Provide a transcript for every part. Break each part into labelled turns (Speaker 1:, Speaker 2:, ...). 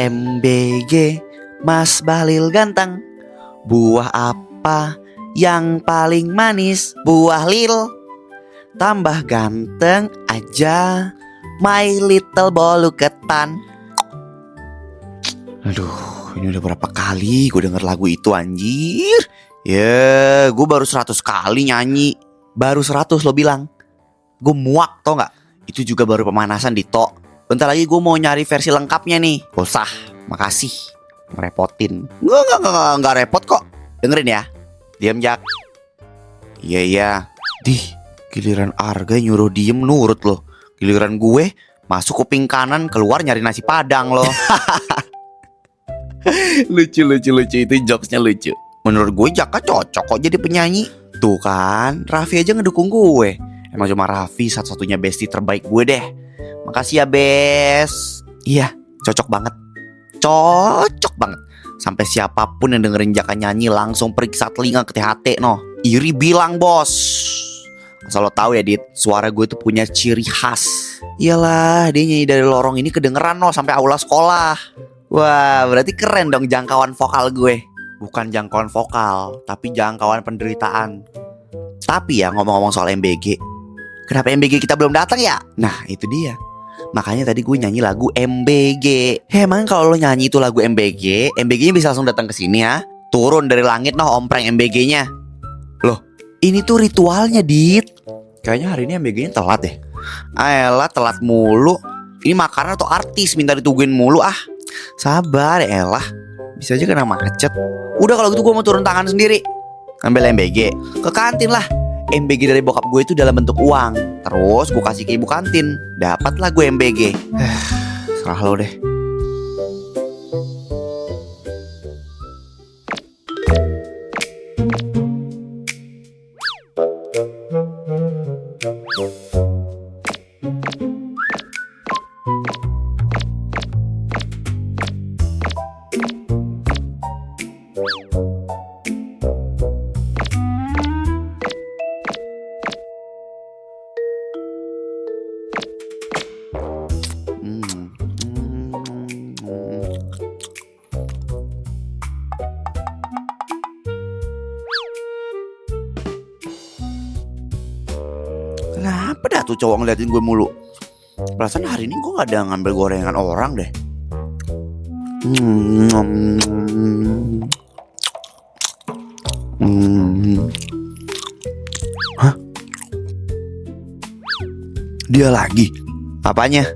Speaker 1: MBG, Mas Bahlil ganteng. Buah apa yang paling manis? Buah lil. Tambah ganteng aja, my little bolu ketan. Aduh, ini udah berapa kali gue denger lagu itu anjir. Ya, gue baru 100 kali nyanyi. Baru 100 lo bilang. Gue muak tau gak? Itu juga baru pemanasan di tok. Bentar lagi gue mau nyari versi lengkapnya nih. Gak usah, makasih. Ngerepotin. Nggak repot kok. Dengerin ya. Diam Jak. Iya. Dih, giliran Arga nyuruh diem nurut loh. Giliran gue masuk kuping kanan, keluar nyari nasi padang loh. Lucu itu jokesnya lucu. Menurut gue Jaka cocok kok jadi penyanyi. Tuh kan, Raffi aja ngedukung gue. Emang cuma Raffi satu-satunya bestie terbaik gue deh. Makasih ya Bes. Iya, cocok banget. Sampai siapapun yang dengerin Jaka nyanyi langsung periksa telinga ke THT no. Iri bilang bos. Asal lo tahu ya Dit, suara gue tuh punya ciri khas. Iyalah, dia nyanyi dari lorong ini kedengeran no sampai aula sekolah. Wah, berarti keren dong jangkauan vokal gue. Bukan jangkauan vokal, tapi jangkauan penderitaan. Tapi ya ngomong-ngomong soal MBG, kenapa MBG kita belum datang ya? Nah itu dia. Makanya tadi gue nyanyi lagu MBG. Emang kalau lo nyanyi itu lagu MBG, MBG-nya bisa langsung datang ke sini ya? Turun dari langit noh ompreng MBG-nya. Loh, ini tuh ritualnya Dit. Kayaknya hari ini MBG-nya telat deh. Ayolah telat mulu. Ini makanan atau artis minta ditungguin mulu ah. Sabar elah. Bisa aja kena macet. Udah kalau gitu gue mau turun tangan sendiri. Ambil MBG. Ke kantin lah. MBG dari bokap gue itu dalam bentuk uang. Terus gue kasih ke ibu kantin. Dapatlah gue MBG. Serah lo deh. Kenapa dah tuh cowok ngeliatin gue mulu? Perasaan hari ini gue gak ada ngambil gorengan orang deh. Hah? Dia lagi? Apanya?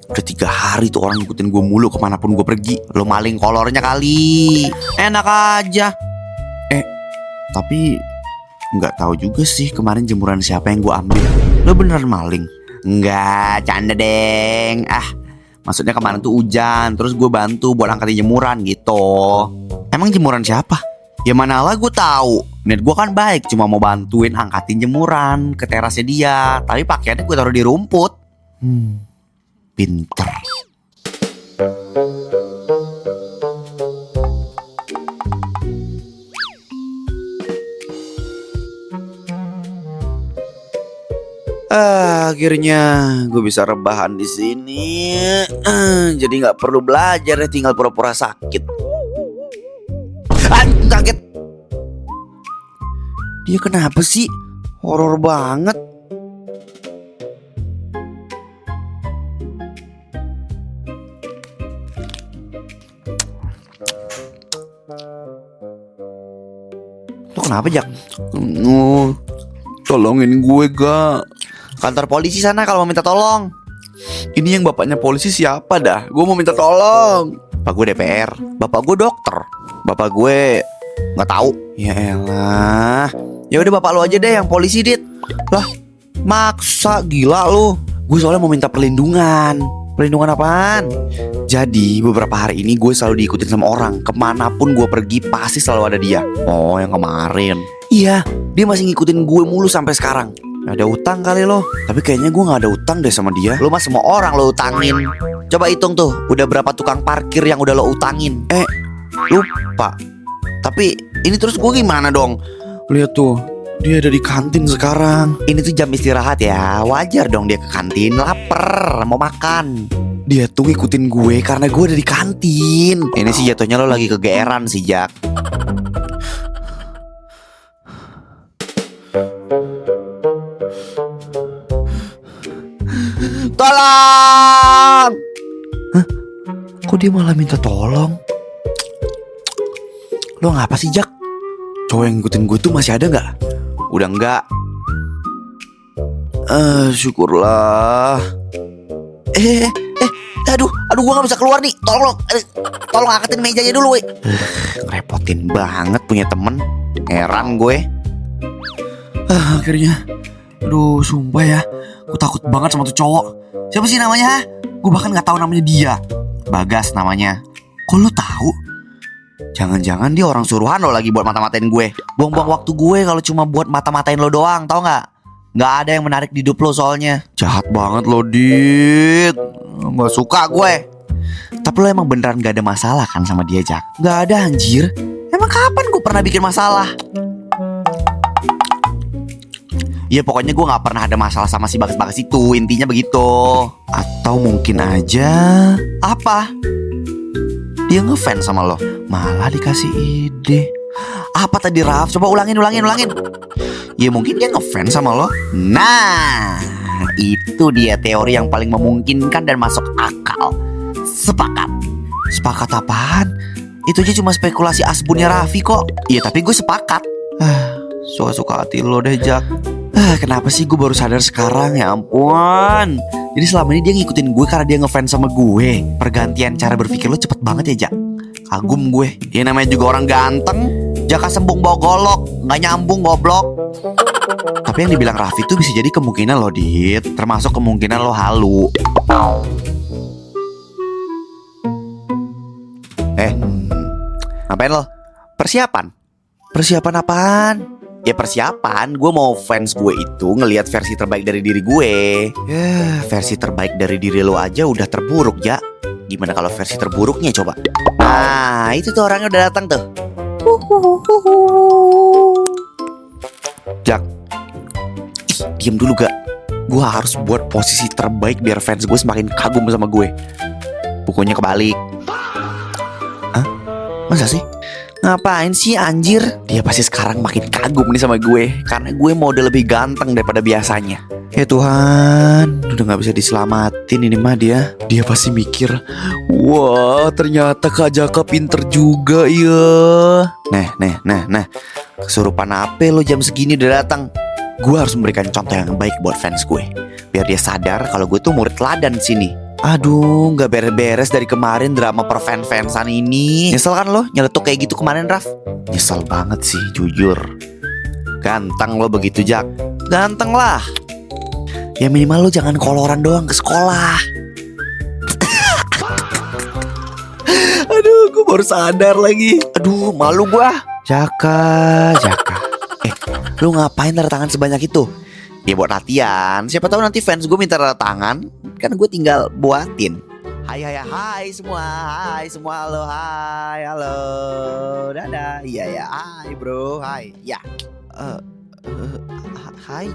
Speaker 1: Udah 3 hari tuh orang ngikutin gue mulu kemanapun gue pergi. Lo maling kolornya kali. Enak aja. Tapi nggak tahu juga sih kemarin jemuran siapa yang gue ambil. Lo beneran maling? Enggak, canda deng. Maksudnya kemarin tuh hujan, terus gue bantu buat angkatin jemuran gitu. Emang jemuran siapa? Ya manalah gue tahu. Niat gue kan baik, cuma mau bantuin angkatin jemuran ke terasnya dia. Tapi pakaiannya gue taruh di rumput. Pinter. Akhirnya gue bisa rebahan di sini. Jadi nggak perlu belajar ya, tinggal pura-pura sakit. Sakit. Dia kenapa sih? Horor banget. Lo kenapa Jak? Tolongin gue gak? Kantor polisi sana kalau mau minta tolong. Ini yang bapaknya polisi siapa dah? Gue mau minta tolong. Bapak gue DPR, bapak gue dokter, bapak gue nggak tahu. Ya elah. Ya udah bapak lo aja deh yang polisi Dit. Lah, maksa gila lo. Gue soalnya mau minta perlindungan. Perlindungan apaan? Jadi beberapa hari ini gue selalu diikutin sama orang. Kemanapun gue pergi pasti selalu ada dia. Oh yang kemarin. Iya, dia masih ngikutin gue mulu sampai sekarang. Ada utang kali lo. Tapi kayaknya gue gak ada utang deh sama dia. Lo mah semua orang lo utangin. Coba hitung tuh, udah berapa tukang parkir yang udah lo utangin. Lupa. Tapi ini terus gue gimana dong? Lihat tuh, dia ada di kantin sekarang. Ini tuh jam istirahat ya. Wajar dong dia ke kantin, lapar, mau makan. Dia tuh ngikutin gue karena gue ada di kantin. Ini sih jatuhnya lo lagi kegeeran sih, Jak. Tolong! Hah? Kok dia malah minta tolong? Lo ngapa sih, Jak? Cowok yang ngikutin gue tuh masih ada gak? Udah enggak. Syukurlah. Aduh, gue gak bisa keluar nih. Tolong angkatin mejanya dulu, weh. Ngerepotin banget punya temen. Heran gue. Akhirnya. Aduh, sumpah ya. Gue takut banget sama tuh cowok. Siapa sih namanya? Gue bahkan gak tahu namanya dia. Bagas namanya. Kok lo tahu? Jangan-jangan dia orang suruhan lo lagi buat mata-matain gue. Buang-buang waktu gue kalau cuma buat mata-matain lo doang, tau gak? Gak ada yang menarik di hidup lo soalnya. Jahat banget lo, Dit. Gak suka gue. Tapi lo emang beneran gak ada masalah kan sama dia, Jak? Gak ada, anjir. Emang kapan gue pernah bikin masalah? Ya pokoknya gue gak pernah ada masalah sama si Bagas-Bagas itu. Intinya begitu. Atau mungkin aja apa? Dia ngefans sama lo. Malah dikasih ide. Apa tadi, Raf? Coba ulangin. Ya mungkin dia ngefans sama lo. Nah, itu dia teori yang paling memungkinkan dan masuk akal. Sepakat. Sepakat apaan? Itu aja cuma spekulasi asbunnya Raffi kok. Iya tapi gue sepakat. Suka-suka hati lo deh, Jak. Kenapa sih gue baru sadar sekarang, ya ampun. Jadi selama ini dia ngikutin gue karena dia ngefans sama gue. Pergantian cara berpikir lo cepet banget ya, Jak. Kagum gue. Dia namanya juga orang ganteng. Jaka sembung bawa golok, gak nyambung goblok. Tapi yang dibilang Raffi tuh bisa jadi kemungkinan lo, Dit. Termasuk kemungkinan lo halu. Ngapain lo? Persiapan? Persiapan apaan? Ya persiapan, gue mau fans gue itu ngelihat versi terbaik dari diri gue. Ya versi terbaik dari diri lo aja udah terburuk, Ya. Gimana kalau versi terburuknya coba? Nah itu tuh orangnya udah datang tuh. Jak, diem dulu gak? Gue harus buat posisi terbaik biar fans gue semakin kagum sama gue. Bukunya kebalik. Hah? Masa sih? Ngapain sih anjir? Dia pasti sekarang makin kagum nih sama gue karena gue mode lebih ganteng daripada biasanya. Ya Tuhan, udah gak bisa diselamatin ini mah dia. Dia pasti mikir, wah ternyata Kak Jaka pinter juga ya. Nah, kesurupan apa lo jam segini udah datang? Gue harus memberikan contoh yang baik buat fans gue, biar dia sadar kalau gue tuh murid teladan di sini. Aduh, gak beres-beres dari kemarin drama per-fan-fansan ini. Nyesel kan lo nyeletuk kayak gitu kemarin, Raf? Nyesel banget sih, jujur. Ganteng lo begitu, Jak. Ganteng lah. Ya minimal lo jangan koloran doang ke sekolah. Aduh, gue baru sadar lagi. Aduh, malu gue. Jaka. Lo ngapain tanda tangan sebanyak itu? Ya buat latihan. Siapa tahu nanti fans gue minta tanda tangan, kan gue tinggal buatin. Hai semua, halo, dadah, iya, hai bro, hai, ya, hai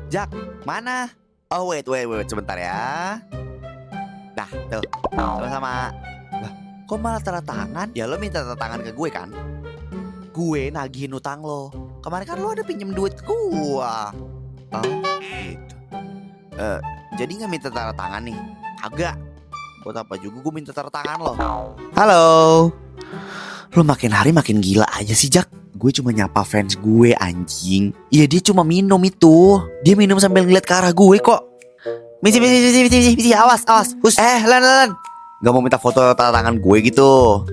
Speaker 1: Jak, mana? Oh wait, sebentar ya. Nah, tuh, sama-sama. Lah, kok malah tanda tangan? Ya lo minta tanda tangan ke gue kan? Gue nagihin utang lo. Kemarin kan lo ada pinjem duit ke gua. Oh gitu. Jadi gak minta tanda tangan nih? Agak. Buat apa juga gue minta tanda tangan lo? Halo. Lo makin hari makin gila aja sih, Jak. Gue cuma nyapa fans gue, anjing. Iya dia cuma minum itu. Dia minum sambil ngeliat ke arah gue kok. Misi, awas. Hus. Lan. Gak mau minta foto tanda tangan gue gitu.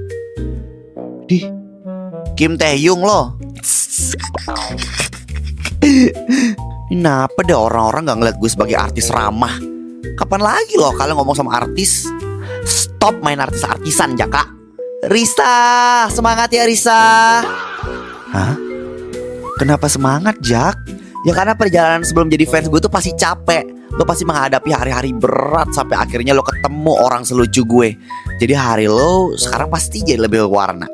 Speaker 1: Kim Taehyung lo. Kenapa deh orang-orang gak ngeliat gue sebagai artis ramah? Kapan lagi loh kalian ngomong sama artis? Stop main artis-artisan, Jaka. Risa, semangat ya Risa. Hah? Kenapa semangat, Jak? Ya karena perjalanan sebelum jadi fans gue tuh pasti capek. Lo pasti menghadapi hari-hari berat sampai akhirnya lo ketemu orang selucu gue. Jadi hari lo sekarang pasti jadi lebih berwarna.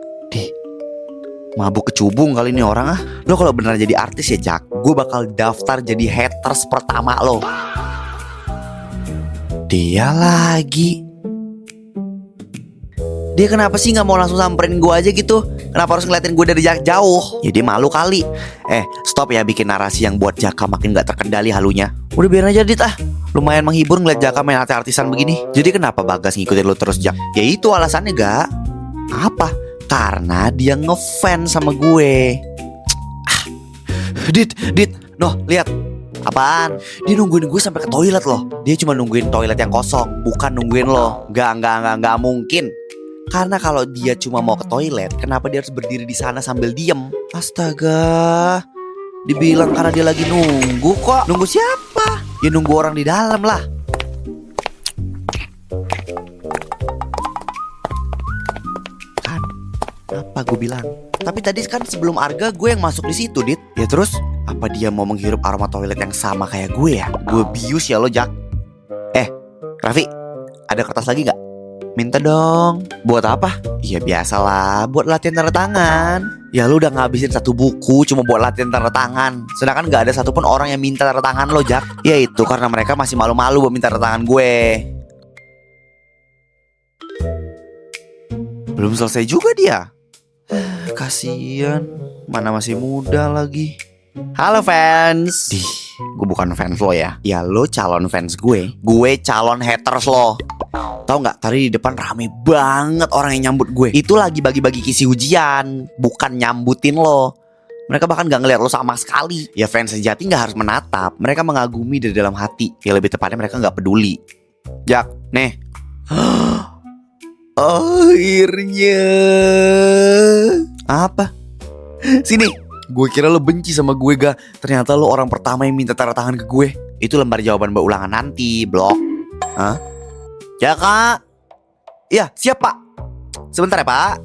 Speaker 1: Mabuk kecubung kali ini orang ah. Lo kalau beneran jadi artis ya, Jak, gue bakal daftar jadi haters pertama lo. Dia lagi. Dia kenapa sih gak mau langsung samperin gue aja gitu? Kenapa harus ngeliatin gue dari jarak jauh? Ya dia malu kali. Stop ya bikin narasi yang buat Jaka makin gak terkendali halunya. Udah biarin aja Dit ah. Lumayan menghibur ngeliat Jaka main artis-artisan begini. Jadi kenapa Bagas ngikutin lu terus Jak? Ya itu alasannya gak. Apa? Karena dia ngefans sama gue. Dit, noh lihat. Apaan? Dia nungguin gue sampai ke toilet loh. Dia cuma nungguin toilet yang kosong, bukan nungguin lo. Gak mungkin. Karena kalau dia cuma mau ke toilet, kenapa dia harus berdiri di sana sambil diem? Astaga. Dibilang karena dia lagi nunggu kok. Nunggu siapa? Ya nunggu orang di dalam lah. Kan? Apa gue bilang? Tapi tadi kan sebelum Arga gue yang masuk di situ, Dit. Ya terus? Apa dia mau menghirup aroma toilet yang sama kayak gue ya? Gue bius ya lo, Jak. Raffi, ada kertas lagi gak? Minta dong. Buat apa? Ya biasalah, buat latihan tanda tangan. Ya lu udah ngabisin satu buku cuma buat latihan tanda tangan. Sedangkan gak ada satupun orang yang minta tanda tangan lo, Jak. Ya itu karena mereka masih malu-malu buat minta tanda tangan gue. Belum selesai juga dia. Kasian, mana masih muda lagi. Halo fans. Gue bukan fans lo ya. Ya lo calon fans gue. Gue calon haters lo. Tahu nggak, tadi di depan rame banget orang yang nyambut gue. Itu lagi bagi-bagi kisi ujian, bukan nyambutin lo. Mereka bahkan gak ngeliat lo sama sekali. Ya fans sejati gak harus menatap. Mereka mengagumi dari dalam hati. Ya lebih tepatnya mereka gak peduli. Jak, nih. Akhirnya. Apa? Sini. Gue kira lo benci sama gue ga. Ternyata lo orang pertama yang minta tanda tangan ke gue. Itu lembar jawaban ulangan nanti, blok. Hah? Ya kak. Ya siap pak. Sebentar ya pak.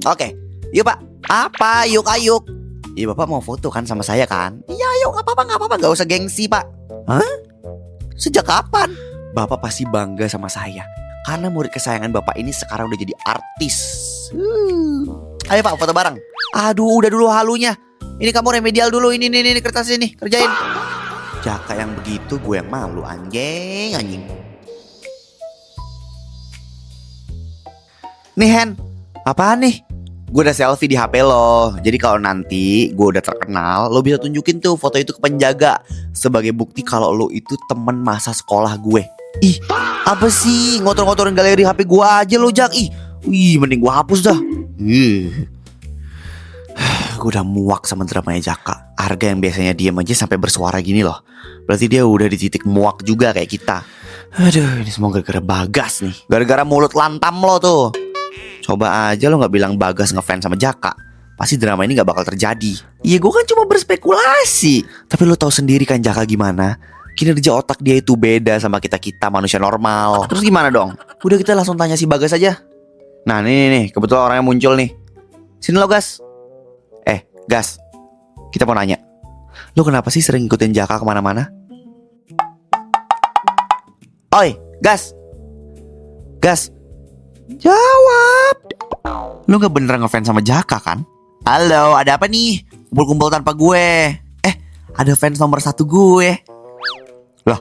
Speaker 1: Oke. Yuk pak. Apa? Yuk. Ya bapak mau foto kan sama saya kan? Iya yuk gak apa-apa. Gak usah gengsi pak. Hah? Sejak kapan? Bapak pasti bangga sama saya. Karena murid kesayangan bapak ini sekarang udah jadi artis. Ayo pak foto bareng. Aduh udah dulu halunya. Ini kamu remedial dulu. Ini kertas ini. Kerjain. Jaka yang begitu gue yang malu. Anjing. Nih Hen, apaan nih? Gue udah selfie di HP lo. Jadi kalau nanti gue udah terkenal, lo bisa tunjukin tuh foto itu ke penjaga sebagai bukti kalau lo itu temen masa sekolah gue. Ih, apa sih? Ngotor-ngotorin galeri HP gue aja lo, Jak. Ih, mending gue hapus dah. Gue udah muak sama dramanya Jaka. Arga yang biasanya diem aja sampai bersuara gini loh. Berarti dia udah di titik muak juga kayak kita. Aduh, ini semua gara-gara Bagas nih. Gara-gara mulut lantam lo tuh. Coba aja lo gak bilang Bagas ngefans sama Jaka. Pasti drama ini gak bakal terjadi. Iya gue kan cuma berspekulasi. Tapi lo tahu sendiri kan Jaka gimana. Kinerja otak dia itu beda sama kita-kita manusia normal. Terus gimana dong? Udah kita langsung tanya si Bagas aja. Nah nih kebetulan orangnya muncul nih. Sini lo Gas. Gas, kita mau nanya. Lo kenapa sih sering ikutin Jaka kemana-mana? Oi, Gas. Jawab. Lo gak beneran ngefans sama Jaka kan? Halo, ada apa nih? Kumpul-kumpul tanpa gue. Ada fans nomor 1 gue. Loh,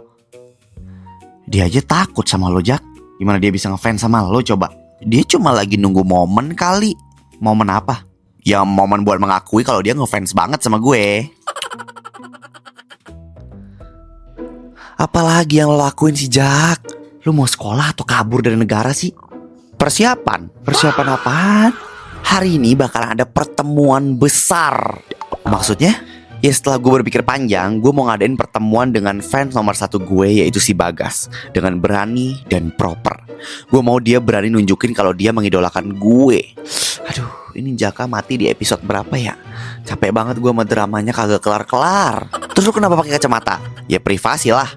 Speaker 1: dia aja takut sama lo, Jak. Gimana dia bisa ngefans sama lo coba? Dia cuma lagi nunggu momen kali. Momen apa? Ya momen buat mengakui kalau dia ngefans banget sama gue. Apalagi yang lo lakuin sih, Jak? Lo mau sekolah atau kabur dari negara sih? Persiapan apaan? Hari ini bakalan ada pertemuan besar. Maksudnya? Ya setelah gue berpikir panjang, gue mau ngadain pertemuan dengan fans nomor 1 gue, yaitu si Bagas. Dengan berani dan proper. Gue mau dia berani nunjukin kalau dia mengidolakan gue. Aduh, ini Jaka mati di episode berapa ya? Capek banget gue sama dramanya kagak kelar-kelar. Terus lu kenapa pakai kacamata? Ya privasi lah.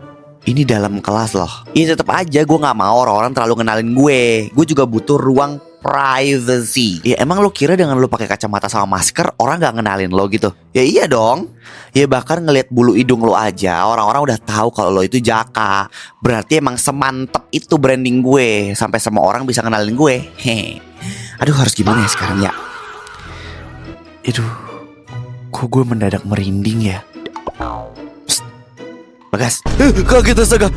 Speaker 1: Ini dalam kelas loh. Ya tetap aja gue gak mau orang-orang terlalu ngenalin gue. Gue juga butuh ruang privacy. Ya emang lo kira dengan lo pakai kacamata sama masker orang gak ngenalin lo gitu? Ya iya dong. Ya bahkan ngelihat bulu hidung lo aja orang-orang udah tahu kalau lo itu Jaka. Berarti emang semantep itu branding gue sampai semua orang bisa ngenalin gue. Aduh harus gimana ya sekarang ya? Aduh, kok gue mendadak merinding ya? Psst. Bagas, kaget astaga.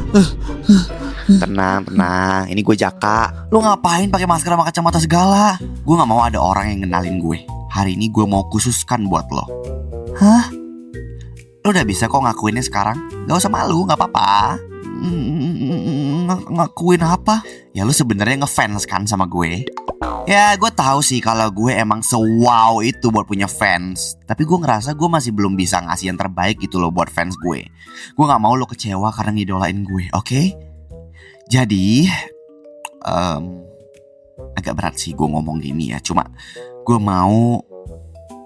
Speaker 1: Tenang, tenang. Ini gue Jaka. Lu ngapain pakai masker sama kacamata segala? Gue nggak mau ada orang yang kenalin gue. Hari ini gue mau khususkan buat lo. Hah? Lo udah bisa kok ngakuinnya sekarang? Gak usah malu, nggak apa-apa. Ngakuin apa? Ya lu sebenarnya ngefans kan sama gue. Ya gue tahu sih kalau gue emang se-wow itu buat punya fans. Tapi gue ngerasa gue masih belum bisa ngasih yang terbaik gitu loh buat fans gue. Gue gak mau lo kecewa karena ngidolain gue, oke? Jadi agak berat sih gue ngomong gini ya. Cuma gue mau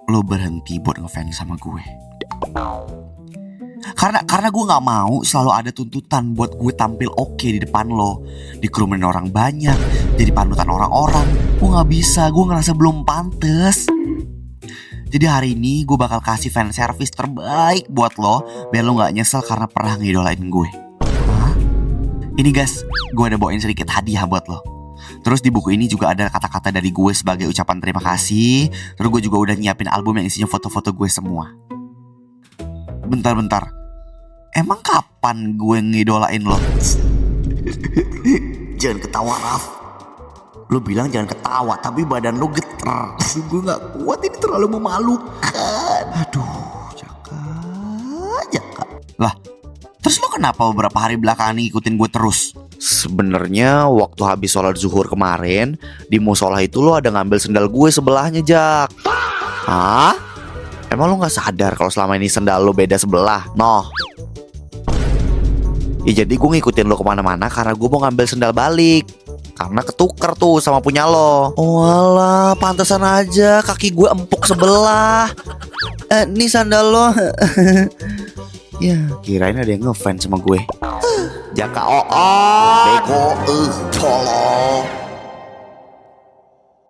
Speaker 1: lo berhenti buat ngefans sama gue. Karena gue gak mau selalu ada tuntutan buat gue tampil oke di depan lo, dikerumunin orang banyak, jadi panutan orang-orang. Gue gak bisa, gue ngerasa belum pantes. Jadi hari ini gue bakal kasih fan service terbaik buat lo, biar lo gak nyesel karena pernah ngidolain gue. Hah? Ini guys, gue ada bawain sedikit hadiah buat lo. Terus di buku ini juga ada kata-kata dari gue sebagai ucapan terima kasih. Terus gue juga udah nyiapin album yang isinya foto-foto gue semua. Bentar. Emang kapan gue ngidolain lo? Jangan ketawa, Raf. Lo bilang jangan ketawa, tapi badan lo getar. Gue gak kuat, ini terlalu memalukan. Aduh, Jaka. Lah, terus lo kenapa beberapa hari belakangan ngikutin gue terus? Sebenarnya waktu habis sholat zuhur kemarin, di musola itu lo ada ngambil sendal gue sebelahnya, Jak. Hah? Emang lo gak sadar kalau selama ini sendal lo beda sebelah? Noh. Ya jadi gue ngikutin lo kemana-mana karena gue mau ngambil sendal balik. Karena ketuker tuh sama punya lo. Oh alah, pantesan aja kaki gue empuk sebelah. Nih sandal lo. Ya, kirain ada yang ngefans sama gue. Jaka bego.